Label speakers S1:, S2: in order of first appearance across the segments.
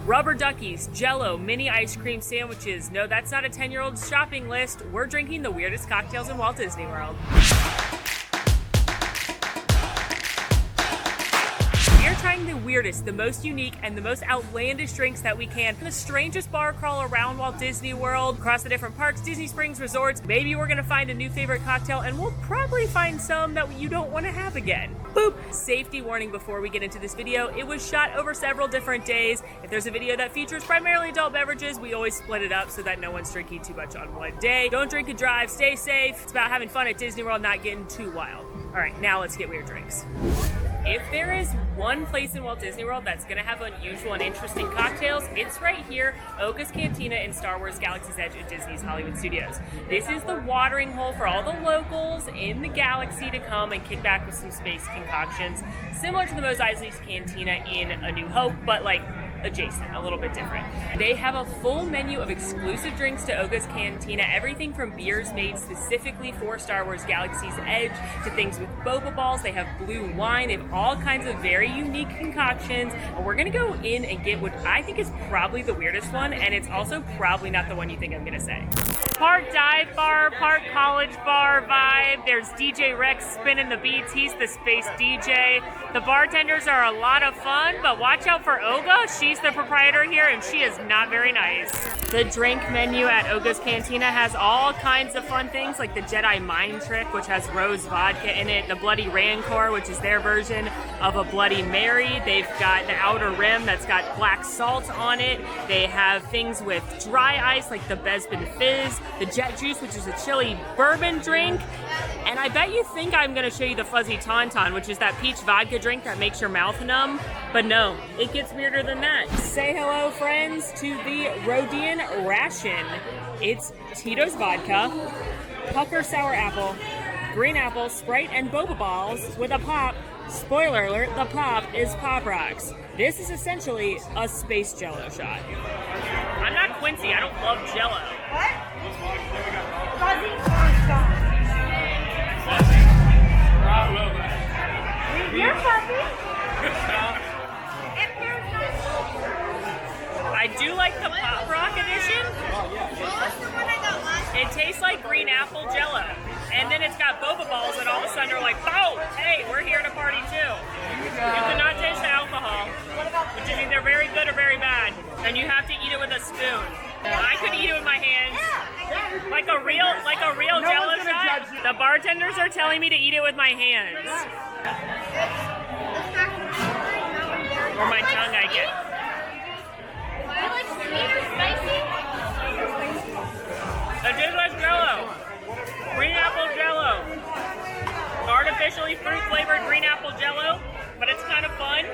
S1: Rubber duckies, Jell-O, mini ice cream sandwiches. No, that's not a 10-year-old's shopping list. We're drinking the weirdest cocktails in Walt Disney World. We are trying the weirdest, the most unique, and the most outlandish drinks that we can. The strangest bar crawl around Walt Disney World, across the different parks, Disney Springs resorts. Maybe we're gonna find a new favorite cocktail, and we'll probably find some that you don't wanna have again. Boop! Safety warning before we get into this video. It was shot over several different days. If there's a video that features primarily adult beverages, we always split it up so that no one's drinking too much on one day. Don't drink and drive, stay safe. It's about having fun at Disney World, not getting too wild. All right, now let's get weird drinks. If there is one place in Walt Disney World that's gonna have unusual and interesting cocktails, it's right here, Oga's Cantina in Star Wars Galaxy's Edge at Disney's Hollywood Studios. This is the watering hole for all the locals in the galaxy to come and kick back with some space concoctions, similar to the Mos Eisley's Cantina in A New Hope, but like adjacent, a little bit different. They have a full menu of exclusive drinks to Oga's Cantina, everything from beers made specifically for Star Wars Galaxy's Edge to things with boba balls. They have blue wine. They have all kinds of very unique concoctions, and we're gonna go in and get what I think is probably the weirdest one, and it's also probably not the one you think I'm gonna say. Park dive bar, park college bar vibe. There's DJ Rex spinning the beats. He's the space DJ. The bartenders are a lot of fun, but watch out for Oga. She's the proprietor here, and she is not very nice. The drink menu at Oga's Cantina has all kinds of fun things, like the Jedi Mind Trick, which has rose vodka in it, the Bloody Rancor, which is their version of a Bloody Mary. They've got the Outer Rim that's got black salt on it. They have things with dry ice, like the Bespin Fizz, the Jet Juice, which is a chili bourbon drink. And I bet you think I'm gonna show you the Fuzzy Tauntaun, which is that peach vodka drink that makes your mouth numb. But no, it gets weirder than that. Say hello, friends, to the Rodian Ration. It's Tito's vodka, pucker sour apple, green apple, Sprite, and boba balls with a pop. Spoiler alert, the pop is Pop Rocks. This is essentially a space Jell-O shot. I'm not Quincy, I don't love Jell-O.
S2: What? Fuzzy Tauntaun. You're fuzzy.
S1: I do like the Pop Rock edition. It tastes like green apple Jell-O. And then it's got boba balls and all of a sudden they're like, oh, hey, we're here to party too. You cannot taste the alcohol, which is either very good or very bad. And you have to eat it with a spoon. I could eat it with my hands. Like a real Jell-O shot. The bartenders are telling me to eat it with my hands. Or my tongue, I guess.
S2: You like sweet or spicy?
S1: It tastes like Jell-O. Green apple Jell-O. Artificially fruit-flavored green apple Jell-O, but it's kind of fun.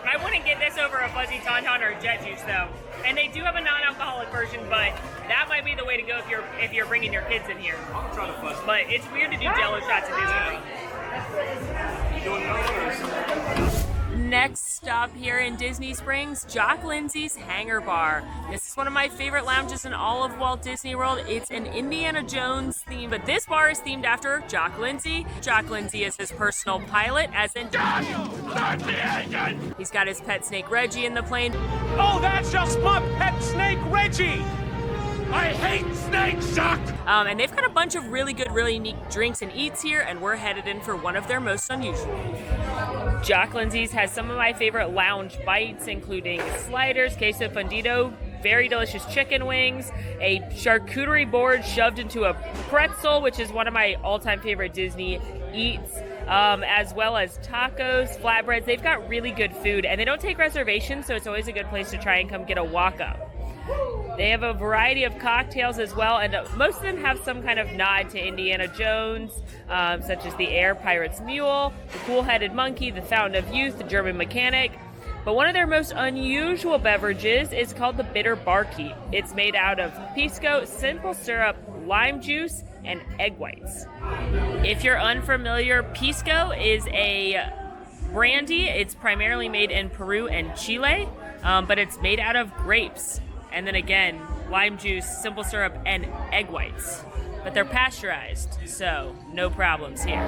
S1: I wouldn't get this over a Fuzzy Tauntaun or a Jet Juice, though. And they do have a non-alcoholic version, but that might be the way to go if you're bringing your kids in here.
S3: I'll try the fuzz.
S1: But it's weird to do Jell-O shots at Disney.
S3: You doing another or something?
S1: Next stop here in Disney Springs, Jock Lindsay's Hangar Bar. This is one of my favorite lounges in all of Walt Disney World. It's an Indiana Jones theme, but this bar is themed after Jock Lindsay. Jock Lindsay is his personal pilot, as in he's got his pet snake Reggie in the plane.
S4: Oh, that's just my pet snake, Reggie! I hate snakes, Jock!
S1: And they've got a bunch of really good, really unique drinks and eats here, and we're headed in for one of their most unusual. Jock Lindsay's has some of my favorite lounge bites, including sliders, queso fundido, very delicious chicken wings, a charcuterie board shoved into a pretzel, which is one of my all-time favorite Disney eats, as well as tacos, flatbreads. They've got really good food, and they don't take reservations, so it's always a good place to try and come get a walk-up. They have a variety of cocktails as well, and most of them have some kind of nod to Indiana Jones, such as the Air Pirate's Mule, the Cool-Headed Monkey, the Fountain of Youth, the German Mechanic. But one of their most unusual beverages is called the Bitter BARKEEP. It's made out of pisco, simple syrup, lime juice, and egg whites. If you're unfamiliar, pisco is a brandy. It's primarily made in Peru and Chile, but it's made out of grapes. And then again, lime juice, simple syrup, and egg whites. But they're pasteurized, so no problems here.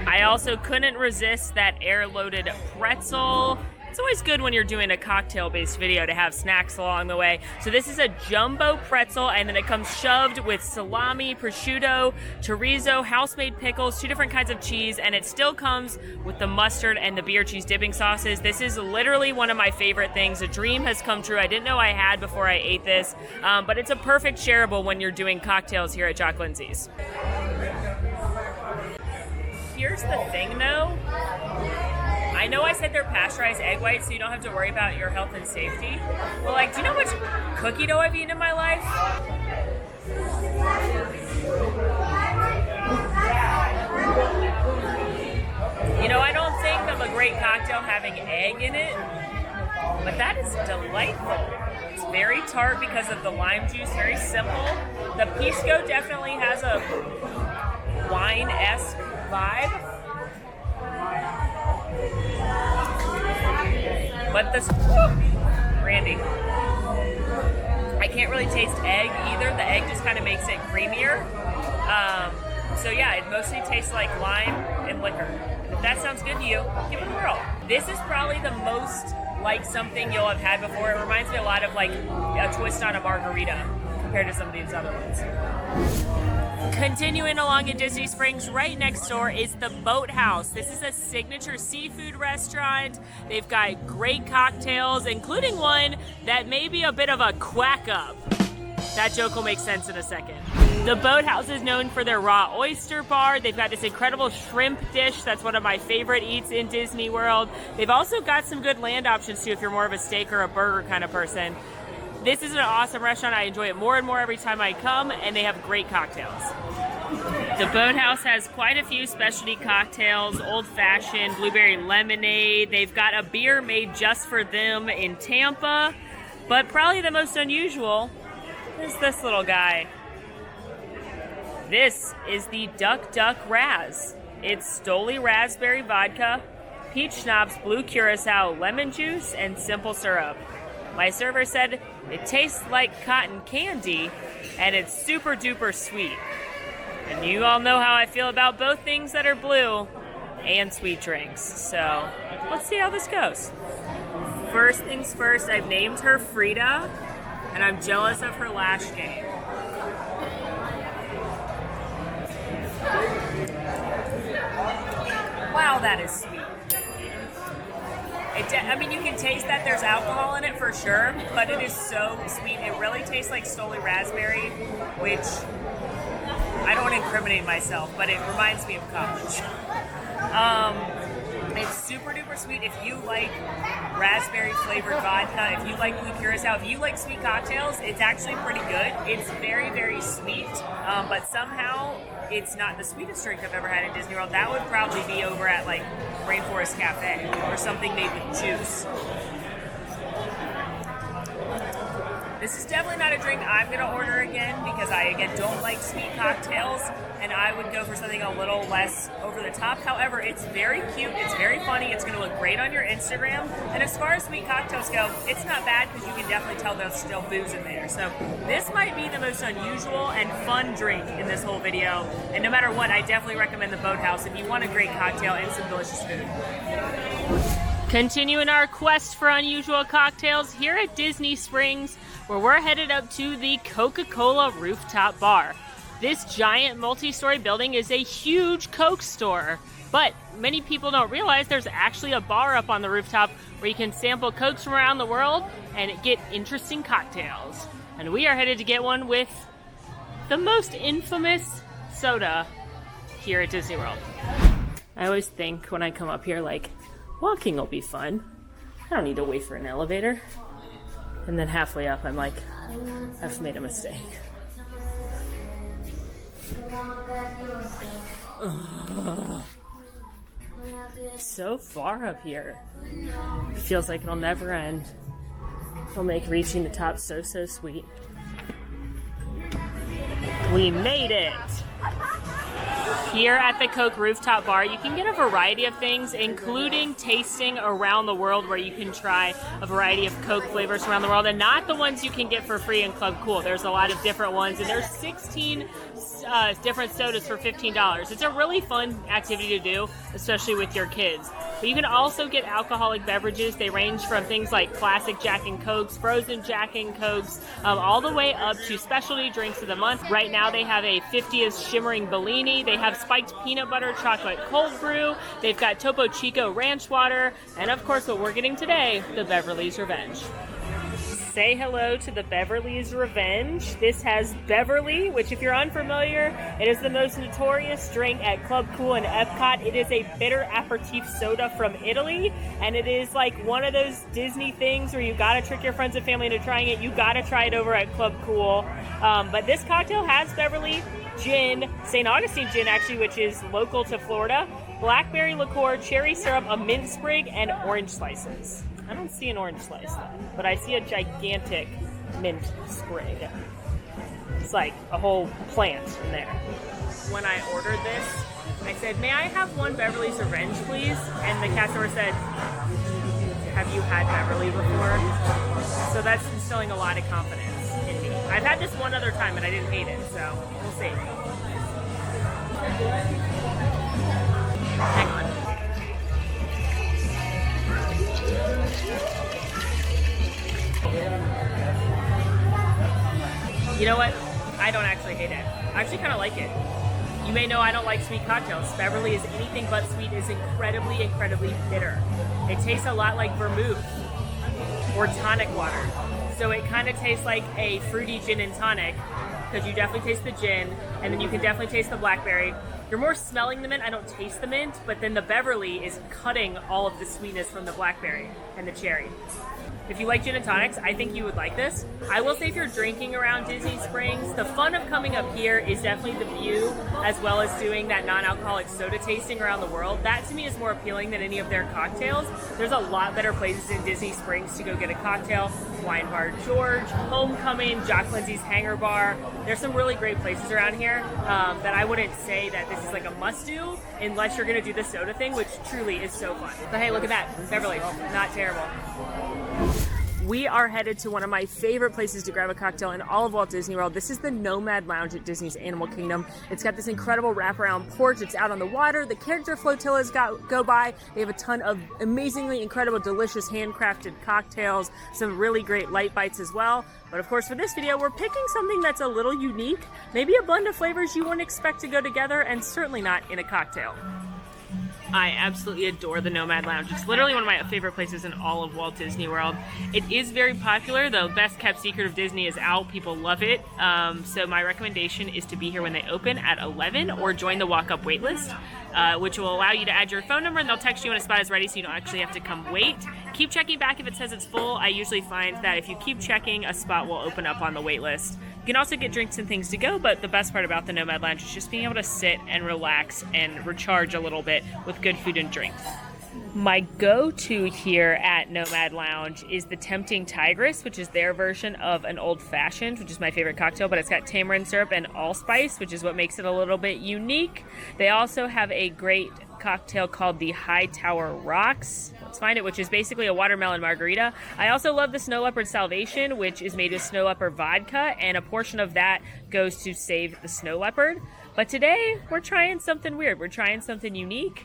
S1: I also couldn't resist that air-loaded pretzel. It's always good when you're doing a cocktail-based video to have snacks along the way. So this is a jumbo pretzel, and then it comes shoved with salami, prosciutto, chorizo, house-made pickles, 2 different kinds of cheese, and it still comes with the mustard and the beer cheese dipping sauces. This is literally one of my favorite things. A dream has come true. I didn't know I had before I ate this, but it's a perfect shareable when you're doing cocktails here at Jock Lindsay's. Here's the thing, though. I know I said they're pasteurized egg whites, so you don't have to worry about your health and safety. But, like, do you know how much cookie dough I've eaten in my life? You know, I don't think of a great cocktail having egg in it, but that is delightful. It's very tart because of the lime juice, very simple. The pisco definitely has a wine-esque vibe. But this, Randy, I can't really taste egg either. The egg just kind of makes it creamier. So yeah, it mostly tastes like lime and liquor. If that sounds good to you, give it a whirl. This is probably the most like something you'll have had before. It reminds me a lot of like a twist on a margarita compared to some of these other ones. Continuing along in Disney Springs, right next door is the Boathouse. This is a signature seafood restaurant. They've got great cocktails, including one that may be a bit of a quack up. That joke will make sense in a second. The Boathouse is known for their raw oyster bar. They've got this incredible shrimp dish that's one of my favorite eats in Disney World. They've also got some good land options too if you're more of a steak or a burger kind of person. This is an awesome restaurant. I enjoy it more and more every time I come, and they have great cocktails. The Boathouse has quite a few specialty cocktails, old-fashioned, blueberry lemonade. They've got a beer made just for them in Tampa, but probably the most unusual is this little guy. This is the Duck Duck RAZZ. It's Stoli raspberry vodka, peach schnapps, blue curacao, lemon juice, and simple syrup. My server said it tastes like cotton candy, and it's super duper sweet. And you all know how I feel about both things that are blue and sweet drinks. So let's see how this goes. First things first, I've named her Frida, and I'm jealous of her lash game. Wow, that is sweet. I mean, you can taste that there's alcohol in it for sure, but it is so sweet. It really tastes like Stoli raspberry, which I don't want to incriminate myself, but it reminds me of college. It's super duper sweet. If you like raspberry flavored vodka, if you like blue curacao, if you like sweet cocktails, it's actually pretty good. It's very, very sweet, but somehow it's not the sweetest drink I've ever had in Disney World. That would probably be over at like Rainforest Cafe or something made with juice. This is definitely not a drink I'm going to order again because I, again, don't like sweet cocktails, and I would go for something a little less over the top. However, it's very cute, it's very funny, it's going to look great on your Instagram, and as far as sweet cocktails go, it's not bad because you can definitely tell there's still booze in there. So this might be the most unusual and fun drink in this whole video, and no matter what, I definitely recommend the Boathouse if you want a great cocktail and some delicious food. Continuing our quest for unusual cocktails here at Disney Springs, where we're headed up to the Coca-Cola rooftop bar. This giant multi-story building is a huge Coke store, but many people don't realize there's actually a bar up on the rooftop where you can sample Cokes from around the world and get interesting cocktails. And we are headed to get one with the most infamous soda here at Disney World. I always think when I come up here, like, walking will be fun. I don't need to wait for an elevator. And then halfway up, I'm like, I've made a mistake. Ugh. So far up here. It feels like it'll never end. It'll make reaching the top so sweet. We made it! Here at the Coke Rooftop Bar, you can get a variety of things, including tasting around the world, where you can try a variety of Coke flavors around the world, and not the ones you can get for free in Club Cool. There's a lot of different ones, and there's 16 different sodas for $15. It's a really fun activity to do, especially with your kids. But you can also get alcoholic beverages. They range from things like classic Jack and Cokes, frozen Jack and Cokes, all the way up to specialty drinks of the month. Right now they have a 50th Shimmering Bellini. They have spiked peanut butter chocolate cold brew. They've got Topo Chico ranch water. And of course what we're getting today, the Beverly's Revenge. Say hello to the Beverly's Revenge. This has Beverly, which if you're unfamiliar, it is the most notorious drink at Club Cool and Epcot. It is a bitter aperitif soda from Italy, and it is like one of those Disney things where you gotta trick your friends and family into trying it. You gotta try it over at Club Cool. But this cocktail has Beverly, gin, St. Augustine gin actually, which is local to Florida, blackberry liqueur, cherry syrup, a mint sprig, and orange slices. I don't see an orange slice though, but I see a gigantic mint sprig. It's like a whole plant in there. When I ordered this, I said, "May I have one Beverly's Revenge, please?" And the cashier said, "Have you had Beverly before?" So that's instilling a lot of confidence in me. I've had this one other time and I didn't hate it, so we'll see. Hang on. You know what? I don't actually hate it. I actually kind of like it. You may know I don't like sweet cocktails. Beverly is anything but sweet. It's incredibly, incredibly bitter. It tastes a lot like vermouth or tonic water. So it kind of tastes like a fruity gin and tonic, because you definitely taste the gin, and then you can definitely taste the blackberry. You're more smelling the mint. I don't taste the mint, but then the Beverly is cutting all of the sweetness from the blackberry and the cherry. If you like gin and tonics, I think you would like this. I will say if you're drinking around Disney Springs, the fun of coming up here is definitely the view, as well as doing that non-alcoholic soda tasting around the world. That to me is more appealing than any of their cocktails. There's a lot better places in Disney Springs to go get a cocktail. Wine Bar George, Homecoming, Jock Lindsay's Hangar Bar. There's some really great places around here that I wouldn't say that this is like a must-do unless you're gonna do the soda thing, which truly is so fun. But hey, look at that, Beverly, not terrible. We are headed to one of my favorite places to grab a cocktail in all of Walt Disney World. This is the Nomad Lounge at Disney's Animal Kingdom. It's got this incredible wraparound porch. It's out on the water. The character flotillas go by. They have a ton of amazingly incredible, delicious, handcrafted cocktails, some really great light bites as well. But of course, for this video, we're picking something that's a little unique, maybe a blend of flavors you wouldn't expect to go together, and certainly not in a cocktail. I absolutely adore the Nomad Lounge. It's literally one of my favorite places in all of Walt Disney World. It is very popular. The best kept secret of Disney is out. People love it. So my recommendation is to be here when they open at 11 or join the walk-up wait list, which will allow you to add your phone number and they'll text you when a spot is ready so you don't actually have to come wait. Keep checking back if it says it's full. I usually find that if you keep checking, a spot will open up on the wait list. You can also get drinks and things to go, but the best part about the Nomad Lounge is just being able to sit and relax and recharge a little bit with good food and drinks. My go-to here at Nomad Lounge is the Tempting Tigress, which is their version of an old-fashioned, which is my favorite cocktail, but it's got tamarind syrup and allspice, which is what makes it a little bit unique. They also have a great cocktail called the High Tower Rocks. Let's find it, which is basically a watermelon margarita. I also love the Snow Leopard Salvation, which is made with Snow Leopard vodka, and a portion of that goes to save the Snow Leopard. But today, we're trying something weird. We're trying something unique.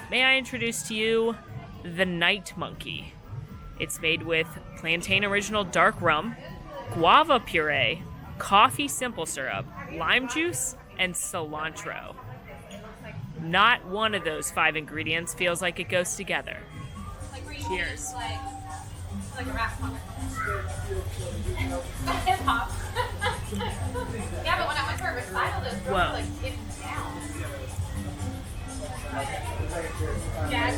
S1: May I introduce to you the Night Monkey. It's made with Plantain Original Dark Rum, guava puree, coffee simple syrup, lime juice, and cilantro. Not one of those 5 ingredients feels like it goes together. Cheers.
S2: Like a rap song. Hip hop. Yeah, but when I went to a recital, this girl was like getting down. Jazz.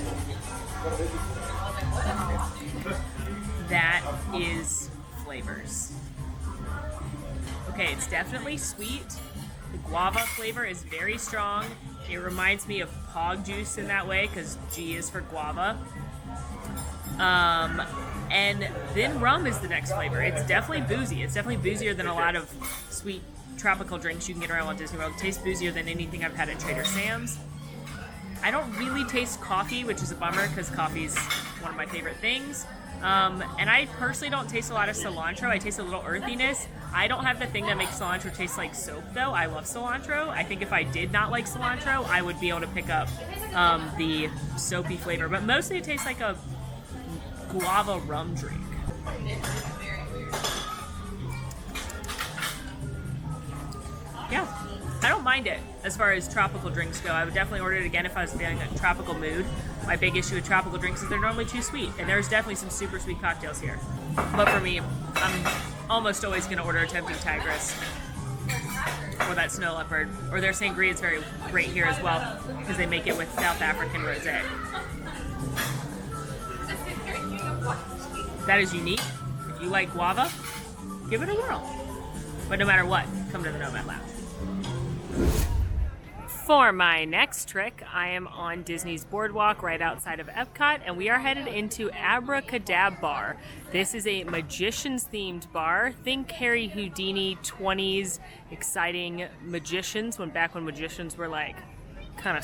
S1: That is flavors. Okay, it's definitely sweet. The guava flavor is very strong. It reminds me of Pog juice in that way, because G is for guava. And then rum is the next flavor. It's definitely boozy. It's definitely boozier than a lot of sweet tropical drinks you can get around Walt Disney World. It tastes boozier than anything I've had at Trader Sam's. I don't really taste coffee, which is a bummer because coffee is one of my favorite things. And I personally don't taste a lot of cilantro. I taste a little earthiness. I don't have the thing that makes cilantro taste like soap, though. I love cilantro. I think if I did not like cilantro, I would be able to pick up the soapy flavor. But mostly it tastes like a guava rum drink. Yeah, I don't mind it as far as tropical drinks go. I would definitely order it again if I was feeling a tropical mood. My big issue with tropical drinks is they're normally too sweet, and there's definitely some super sweet cocktails here. But for me, I'm almost always going to order a Tempting Tigress or that Snow Leopard, or their sangria is very great here as well because they make it with South African rosé. That is unique. If you like guava, give it a whirl. But no matter what, come to the Nomad Lounge. For my next trick, I am on Disney's Boardwalk right outside of Epcot, and we are headed into Abracadabra Bar. This is a magicians themed bar. Think Harry Houdini 20s exciting magicians, back when magicians were like kind of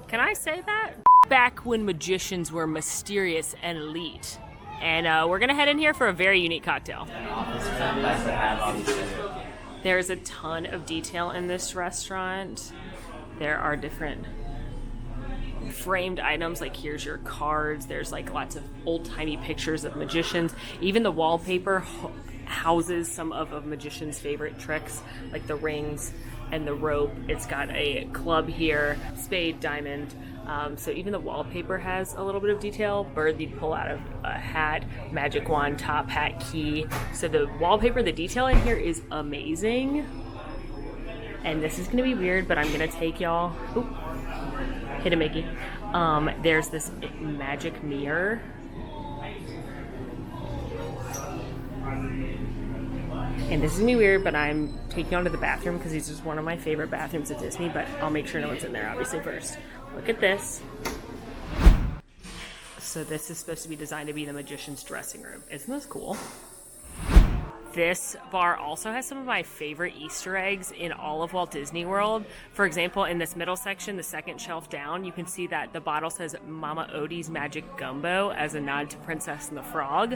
S1: can I say that? Back when magicians were mysterious and elite. And we're gonna head in here for a very unique cocktail. There's a ton of detail in this restaurant. There are different framed items, like here's your cards. There's like lots of old-timey pictures of magicians. Even the wallpaper houses some of a magician's favorite tricks, like the rings and the rope. It's got a club here, spade, diamond. So even the wallpaper has a little bit of detail. Bird you'd pull out of a hat, magic wand, top hat, key. So the wallpaper, the detail in here is amazing. And this is gonna be weird, but I'm gonna take y'all. Oop, hit a Mickey. There's this magic mirror. And this is gonna be weird, but I'm taking y'all to the bathroom because this is one of my favorite bathrooms at Disney, but I'll make sure no one's in there obviously first. Look at this. So this is supposed to be designed to be the magician's dressing room. Isn't this cool? This bar also has some of my favorite Easter eggs in all of Walt Disney World. For example, in this middle section, the second shelf down, you can see that the bottle says Mama Odie's Magic Gumbo as a nod to Princess and the Frog.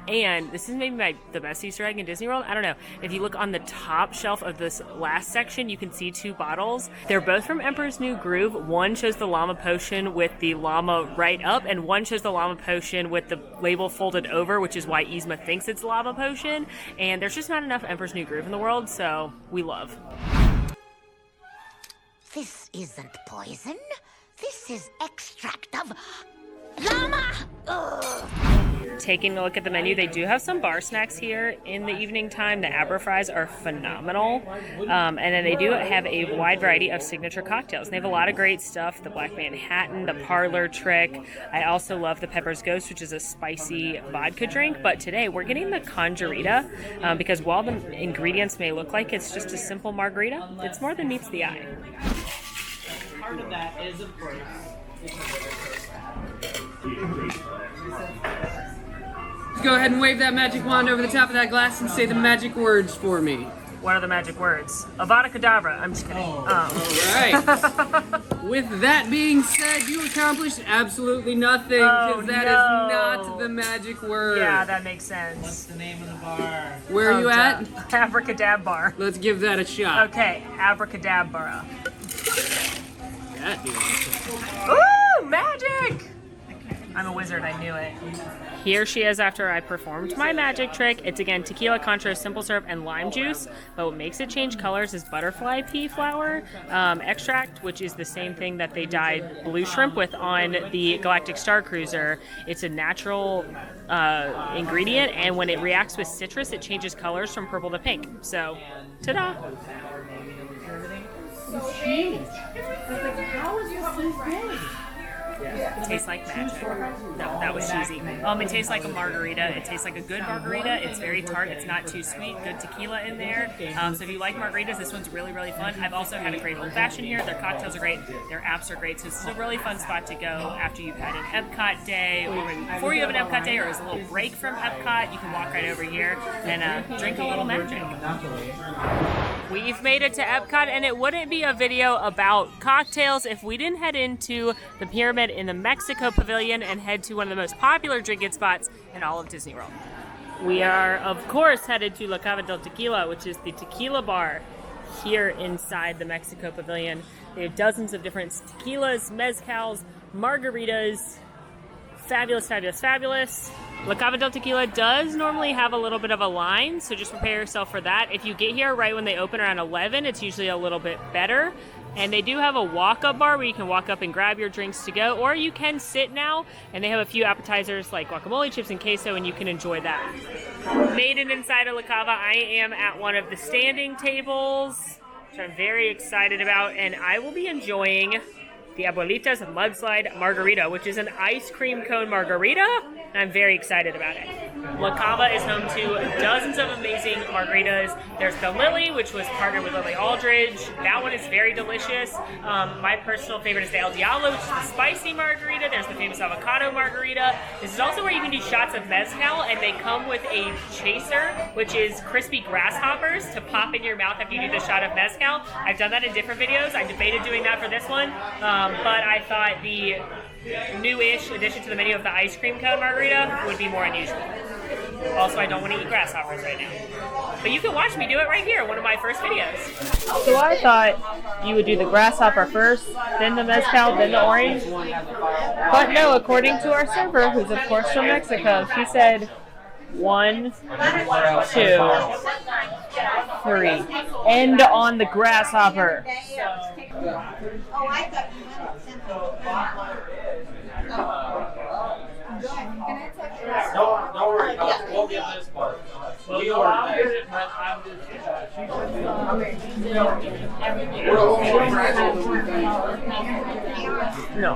S1: And this is maybe the best Easter egg in Disney World. I don't know. If you look on the top shelf of this last section, you can see two bottles. They're both from Emperor's New Groove. One shows the llama potion with the llama right up, and one shows the llama potion with the label folded over, which is why Yzma thinks it's llama potion. And there's just not enough Emperor's New Groove in the world, so we love.
S5: This isn't poison. This is extract of llama. Ugh.
S1: Taking a look at the menu, they do have some bar snacks here in the evening time. The Abra fries are phenomenal. And then they do have a wide variety of signature cocktails. They have a lot of great stuff. The Black Manhattan, the Parlor Trick. I also love the Pepper's Ghost, which is a spicy vodka drink. But today we're getting the Conjurita because while the ingredients may look like it's just a simple margarita, it's more than meets the eye.
S6: Part of that is, of course,
S7: go ahead and wave that magic wand over the top of that glass and say the magic words for me.
S1: What are the magic words? Avada Kedavra. I'm just kidding.
S7: All right. With that being said, you accomplished absolutely nothing because that is not the magic word.
S1: Yeah, that makes sense.
S6: What's the name of the bar?
S7: Where are you at?
S1: Abracadabra.
S7: Let's give that a shot.
S1: Okay, Abracadabra.
S7: That dude.
S1: Ooh, magic! I'm a wizard, I knew it. Here she is after I performed my magic trick. It's again tequila, Contra, simple syrup, and lime juice. But what makes it change colors is butterfly pea flower extract, which is the same thing that they dyed blue shrimp with on the Galactic Star Cruiser. It's a natural ingredient, and when it reacts with citrus, it changes colors from purple to pink. So, ta-da!
S6: It's huge. How is this so big?
S1: It tastes like magic. No, that was cheesy. It tastes like a margarita. It tastes like a good margarita. It's very tart. It's not too sweet. Good tequila in there. So if you like margaritas, this one's really, really fun. I've also had a great old fashioned here. Their cocktails are great. Their apps are great. So this is a really fun spot to go after you've had an Epcot day, or before you have an Epcot day, or as a little break from Epcot. You can walk right over here and drink a little magic. We've made it to Epcot, and it wouldn't be a video about cocktails if we didn't head into the Pyramid head in the Mexico Pavilion and head to one of the most popular drinking spots in all of Disney World. We are, of course, headed to La Cava del Tequila, which is the tequila bar here inside the Mexico Pavilion. They have dozens of different tequilas, mezcals, margaritas. Fabulous, fabulous, fabulous. La Cava del Tequila does normally have a little bit of a line, so just prepare yourself for that. If you get here right when they open around 11, it's usually a little bit better. And they do have a walk-up bar where you can walk up and grab your drinks to go, or you can sit now, and they have a few appetizers like guacamole, chips, and queso, and you can enjoy that. Made it inside of La Cava, I am at one of the standing tables, which I'm very excited about, and I will be enjoying the Abuelita's Mudslide Margarita, which is an ice cream cone margarita, and I'm very excited about it. La Cava is home to dozens of amazing margaritas. There's the Lily, which was partnered with Lily Aldridge. That one is very delicious. My personal favorite is the El Diablo, which is the spicy margarita. There's the famous avocado margarita. This is also where you can do shots of mezcal, and they come with a chaser, which is crispy grasshoppers to pop in your mouth after you do the shot of mezcal. I've done that in different videos. I debated doing that for this one, but I thought the new-ish addition to the menu of the ice cream cone margarita would be more unusual. Also, I don't want to eat grasshoppers right now. But you can watch me do it right here, one of my first videos. So I thought you would do the grasshopper first, then the mezcal, then the orange. But no, according to our server, who's of course from Mexico, she said 1, 2, 3. End on the grasshopper.
S5: Oh, I thought you meant
S3: Don't worry about it. We'll get this part. Well, you are it, but I'm just...
S1: No.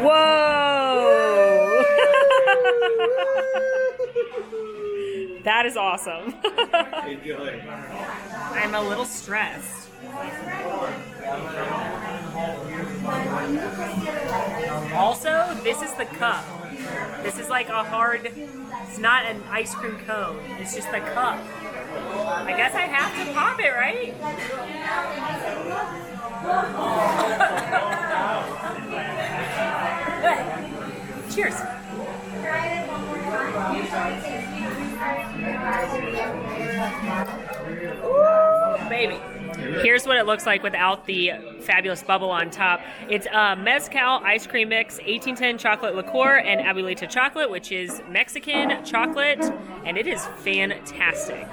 S1: Whoa! That is awesome. I'm a little stressed. Also, this is the cup. This is like a hard, it's not an ice cream cone. It's just the cup. I guess I have to pop it, right? Cheers. Ooh, baby. Here's what it looks like without the fabulous bubble on top. It's mezcal ice cream mix, 1810 chocolate liqueur, and Abuelita chocolate, which is Mexican chocolate, and it is fantastic.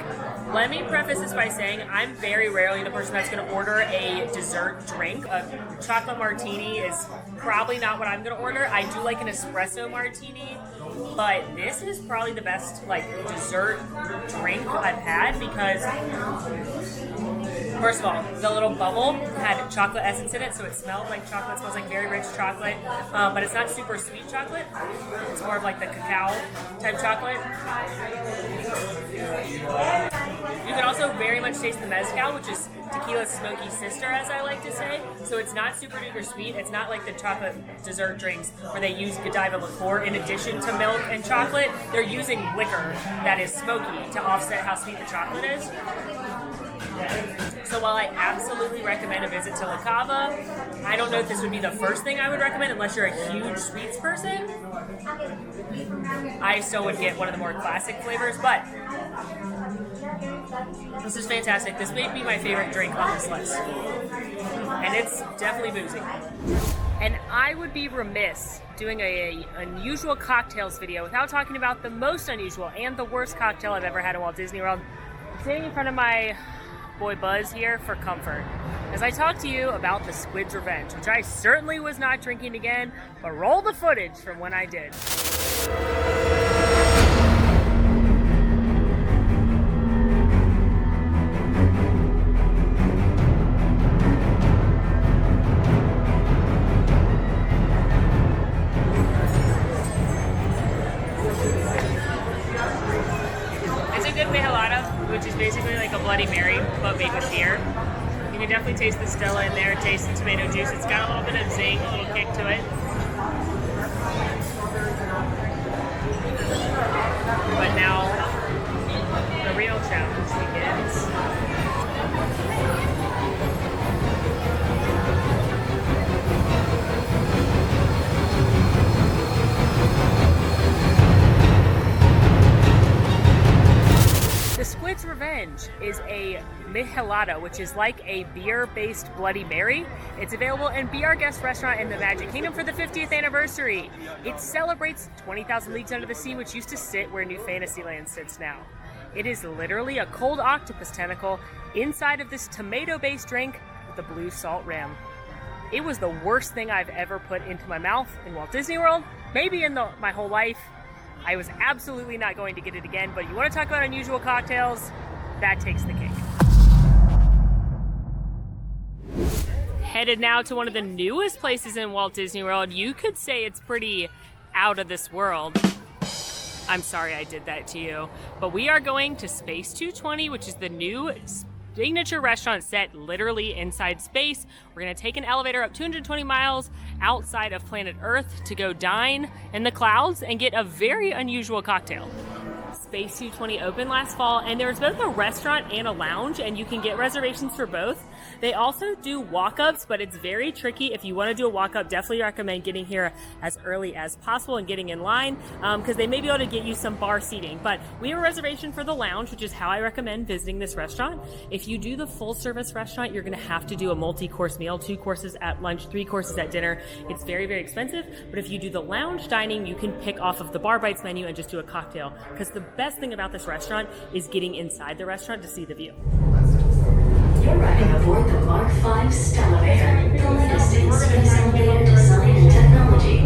S1: Let me preface this by saying I'm very rarely the person that's going to order a dessert drink. A chocolate martini is probably not what I'm going to order. I do like an espresso martini, but this is probably the best like dessert drink I've had because first of all, the little bubble had chocolate essence in it, so it smelled like chocolate. It smells like very rich chocolate, but it's not super sweet chocolate. It's more of like the cacao type chocolate. You can also very much taste the mezcal, which is tequila's smoky sister, as I like to say. So it's not super duper sweet. It's not like the chocolate dessert drinks where they use Godiva liqueur in addition to milk and chocolate. They're using liquor that is smoky to offset how sweet the chocolate is. So while I absolutely recommend a visit to La Cava, I don't know if this would be the first thing I would recommend unless you're a huge sweets person. I still would get one of the more classic flavors, but this is fantastic. This may be my favorite drink on this list. And it's definitely boozy. And I would be remiss doing a unusual cocktails video without talking about the most unusual and the worst cocktail I've ever had in Walt Disney World. I'm sitting in front of my boy Buzz here for comfort as I talk to you about the Squid's Revenge, which I certainly was not drinking again, but roll the footage from when I did. It's a good michelada, which is basically like a Bloody Mary, but made with beer. You can definitely taste the Stella in there, taste the tomato juice. It's got a little bit of zing, a little kick to it. But now, the real challenge begins. The Squid's Revenge is a michelada, which is like a beer-based Bloody Mary. It's available in Be Our Guest restaurant in the Magic Kingdom for the 50th anniversary. It celebrates 20,000 Leagues Under the Sea, which used to sit where New Fantasyland sits now. It is literally a cold octopus tentacle inside of this tomato-based drink with a blue salt rim. It was the worst thing I've ever put into my mouth in Walt Disney World, maybe in my whole life. I was absolutely not going to get it again, but you want to talk about unusual cocktails? That takes the cake. Headed now to one of the newest places in Walt Disney World. You could say it's pretty out of this world. I'm sorry I did that to you. But we are going to Space 220, which is the new signature restaurant set literally inside space. We're gonna take an elevator up 220 miles outside of planet Earth to go dine in the clouds and get a very unusual cocktail. Space 220 opened last fall, and there's both a restaurant and a lounge, and you can get reservations for both. They also do walk-ups, but it's very tricky. If you want to do a walk-up, definitely recommend getting here as early as possible and getting in line, because they may be able to get you some bar seating. But we have a reservation for the lounge, which is how I recommend visiting this restaurant. If you do the full-service restaurant, you're going to have to do a multi-course meal, 2 courses at lunch, 3 courses at dinner. It's very, very expensive. But if you do the lounge dining, you can pick off of the Bar Bites menu and just do a cocktail, because the best thing about this restaurant is getting inside the restaurant to see the view.
S8: You're riding aboard the Mark V Stellarator, the latest in space elevator design and technology.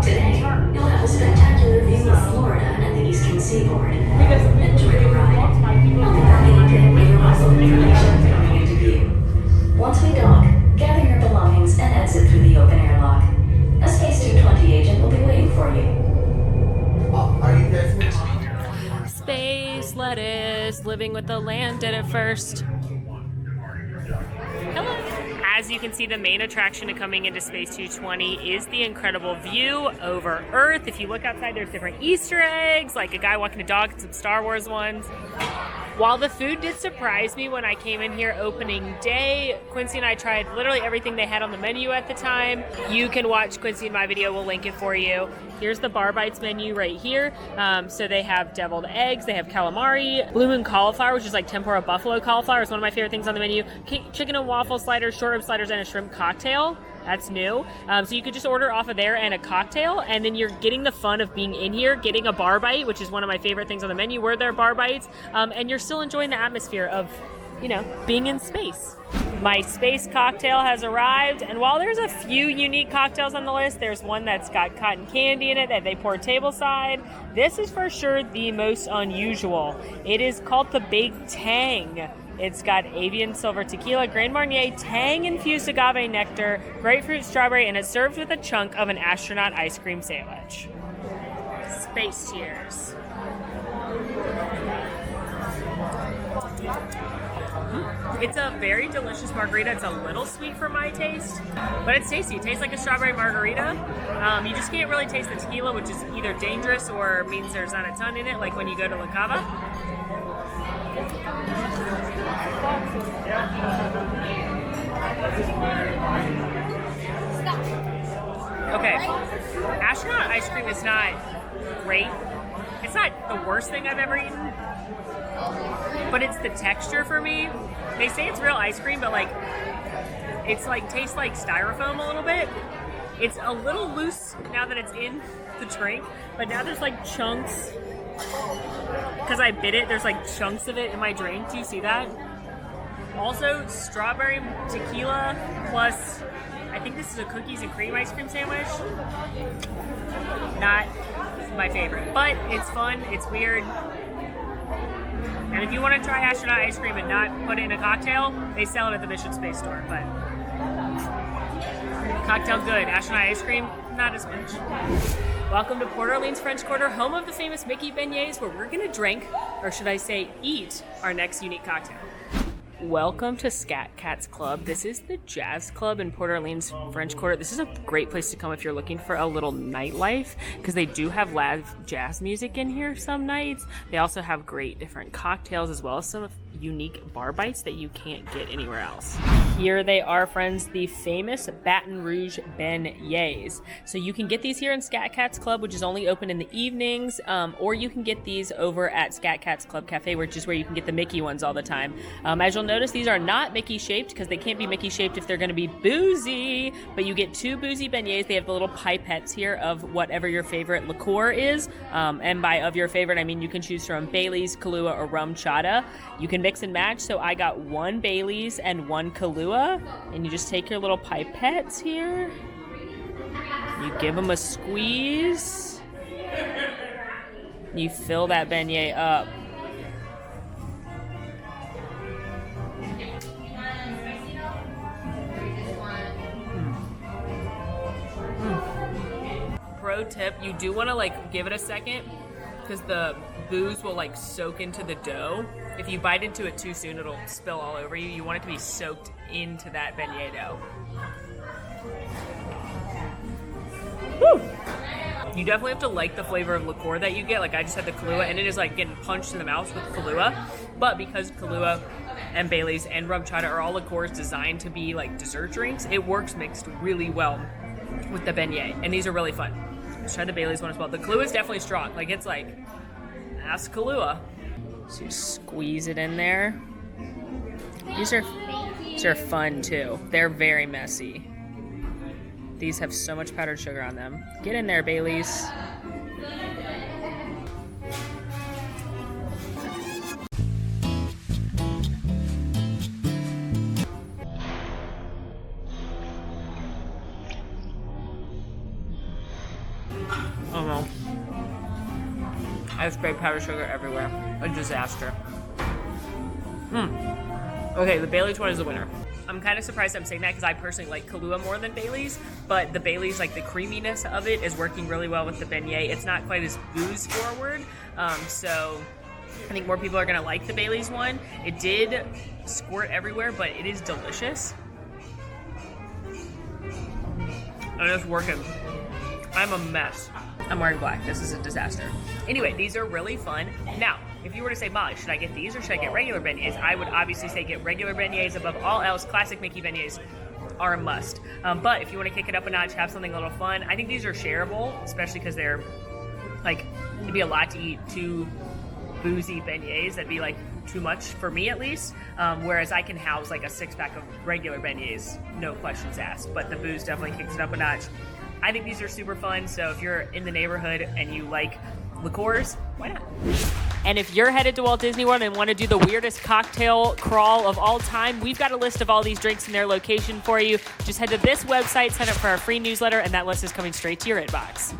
S8: Today, you'll have a spectacular view of Florida and the Eastern Seaboard. Enjoy the ride. I'll be back any day with a lot of information coming into view. Once we dock, gather your belongings and exit through the open air lock. A Space 220 agent will be waiting for you.
S3: Are you guys
S1: Space lettuce, living with the land did it first. Hello. As you can see, the main attraction to coming into Space 220 is the incredible view over Earth. If you look outside, there's different Easter eggs, like a guy walking a dog and some Star Wars ones. While the food did surprise me when I came in here opening day, Quincy and I tried literally everything they had on the menu at the time. You can watch Quincy in my video, we'll link it for you. Here's the Bar Bites menu right here. So they have deviled eggs, they have calamari, blue moon cauliflower, which is like tempura buffalo cauliflower. It's one of my favorite things on the menu. Chicken and waffle sliders, short rib sliders, and a shrimp cocktail. That's new. So you could just order off of there and a cocktail, and then you're getting the fun of being in here, getting a bar bite, which is one of my favorite things on the menu, were their bar bites, and you're still enjoying the atmosphere of, you know, being in space. My space cocktail has arrived, and while there's a few unique cocktails on the list, there's one that's got cotton candy in it that they pour tableside. This is for sure the most unusual. It is called the Big Tang. It's got avian silver tequila, Grand Marnier, tang-infused agave nectar, grapefruit, strawberry, and it's served with a chunk of an astronaut ice cream sandwich. Space cheers. It's a very delicious margarita. It's a little sweet for my taste, but it's tasty. It tastes like a strawberry margarita. You just can't really taste the tequila, which is either dangerous or means there's not a ton in it, like when you go to La Cava. Okay, astronaut ice cream is not great. It's not the worst thing I've ever eaten, but it's the texture for me. They say it's real ice cream, but like, it's like, tastes like styrofoam a little bit. It's a little loose now that it's in the drink, but now there's like chunks. Because I bit it, there's like chunks of it in my drink. Do you see that? Also, strawberry tequila plus, I think this is a cookies and cream ice cream sandwich. Not my favorite, but it's fun, it's weird. And if you want to try astronaut ice cream and not put it in a cocktail, they sell it at the Mission Space Store, but cocktail good, astronaut ice cream, not as much. Welcome to Port Orleans French Quarter, home of the famous Mickey beignets, where we're gonna drink, or should I say eat, our next unique cocktail. Welcome to Scat Cat's Club. This is the jazz club in Port Orleans, French Quarter. This is a great place to come if you're looking for a little nightlife, because they do have live jazz music in here some nights. They also have great different cocktails as well as some unique bar bites that you can't get anywhere else. Here they are, friends, the famous Baton Rouge beignets. So you can get these here in Scat Cat's Club, which is only open in the evenings, or you can get these over at Scat Cat's Club Cafe, which is where you can get the Mickey ones all the time. As you'll notice, these are not Mickey shaped because they can't be Mickey shaped if they're going to be boozy, but you get 2 boozy beignets. They have the little pipettes here of whatever your favorite liqueur is, and by of your favorite, I mean you can choose from Bailey's, Kahlua, or rum chata. You can mix and match, so I got 1 Bailey's and 1 Kahlua, and you just take your little pipettes here, you give them a squeeze, you fill that beignet up. Pro tip, you do want to like give it a second because the booze will like soak into the dough. If you bite into it too soon, it'll spill all over you. You want it to be soaked into that beignet dough. Woo! You definitely have to like the flavor of liqueur that you get. Like I just had the Kahlua and it is like getting punched in the mouth with Kahlua. But because Kahlua and Bailey's and rum chata are all liqueurs designed to be like dessert drinks, it works mixed really well with the beignet. And these are really fun. Let's try the Bailey's one as well. The Kahlua is definitely strong. Like it's like, ask Kahlua. So you squeeze it in there. These are fun too. They're very messy. These have so much powdered sugar on them. Get in there, Bailey's. Oh no. I sprayed powdered sugar everywhere. A disaster. Okay, the Bailey's one is the winner. I'm kind of surprised I'm saying that because I personally like Kahlua more than Bailey's, but the Bailey's, like the creaminess of it is working really well with the beignet. It's not quite as booze forward, so I think more people are gonna like the Bailey's one. It did squirt everywhere, but it is delicious. And it's working. I'm a mess. I'm wearing black. This is a disaster. Anyway, these are really fun. Now, if you were to say, Molly, should I get these or should I get regular beignets? I would obviously say get regular beignets above all else. Classic Mickey beignets are a must. But if you want to kick it up a notch, have something a little fun, I think these are shareable, especially because they're like, it'd be a lot to eat 2 boozy beignets. That'd be like too much for me at least. Whereas I can house like a 6-pack of regular beignets, no questions asked. But the booze definitely kicks it up a notch. I think these are super fun, so if you're in the neighborhood and you like liqueurs, why not? And if you're headed to Walt Disney World and want to do the weirdest cocktail crawl of all time, we've got a list of all these drinks and their location for you. Just head to this website, sign up for our free newsletter, and that list is coming straight to your inbox.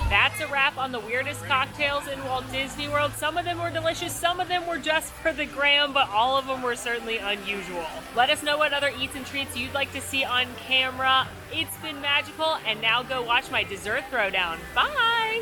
S1: That's a wrap on the weirdest cocktails in Walt Disney World. Some of them were delicious, some of them were just for the gram, but all of them were certainly unusual. Let us know what other eats and treats you'd like to see on camera. It's been magical, and now go watch my dessert throwdown. Bye!